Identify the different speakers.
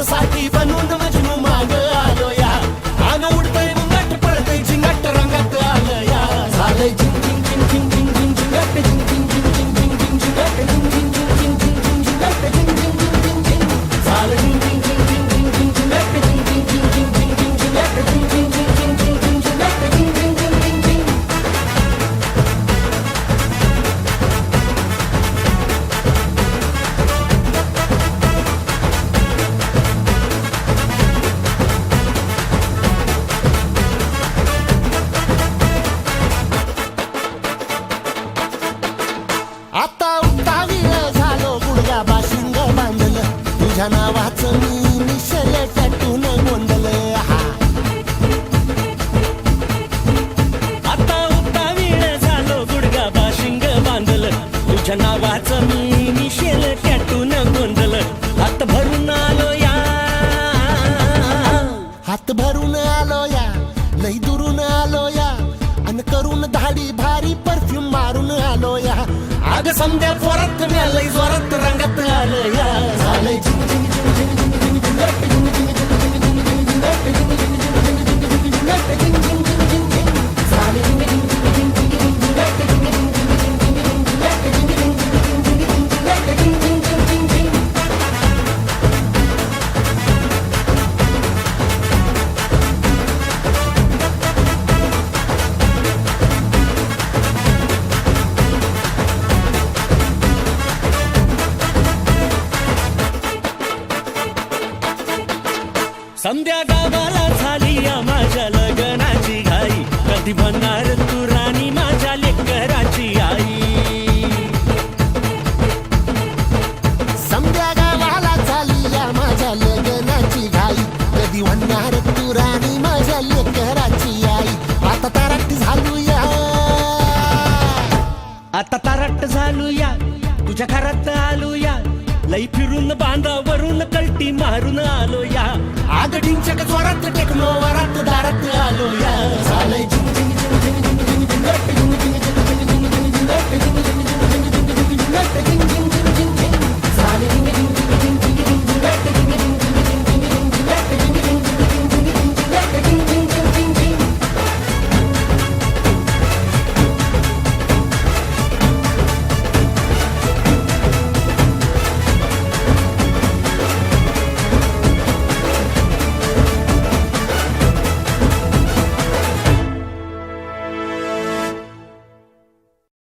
Speaker 1: साठी बनून मजनू माग आलो या आग उडतय मुंगट पळतय झिंगट रंगात आलं या झालंय झिंग झिंग झिंग झिंग झिंग झिंग झिंगट झिंग झिंग झिंग झिंग झिंग झिंग झिंगट झिंग झिंग झिंग झिंग झिंग झिंग झिंगट झिंग झिंग झिंग झिंग झिंग झालं झिंग झिंग झिंग झिंग झिंग झिंग झिंगट झिंग झिंग झिंग झिंग झिंग झिंग झिंगट झिंग झिंग झिंग झिंग झिंग झिंग झिंग झिंग झिंग झिंग आता उतावीळ झालो गुडघा बाशिंग बांधलं तुझ्या नावाचं मी निशल टॅटून गोंधलं हा
Speaker 2: आता उतावीळ झालो गुडगा बाशिंग बांधलं तुझ्या नावाचं मी मिशेल टॅटून गोंधलं हात भरून आलो या
Speaker 1: हात भरून आलो या लई दुरून आलो या अन करून धाडी भारी परफ्यूम मारून आलो या आग समद्या जोरात लई जोरात रंगात आलं या झालंय झिंग झिंग झिंग झिंग झिंग झिंग झिंगट झिंग झिंग झिंग झिंग झिंग झिंग झिंगट झिंग झिंग झिंग झिंग झिंग झिंगट झिंग झिंग झिंग झिंग झिंग झालंय झिंग झिंग झिंग झिंग झिंग झिंग झिंगट झिंग झिंग झिंग झिंग झिंग झिंग झिंगट झिंग झिंग झिंग झिंग झिंग झिंगट झिंग झिंग झिंग झिंग झिंग
Speaker 2: समद्या गावाला झाली या माझ्या लग्नाची घाई कधी बनणार तू राणी माझ्या लेकराची आई
Speaker 1: समद्या गावाला झाली या माझ्या लग्नाची घाई कधी म्हणणार तू राणी माझ्या लेकराची आई आता ताराट झालू या
Speaker 2: आता तारट झालो या तुझ्या घरात आलो या लई फिरून बांधावरून कलटी मारून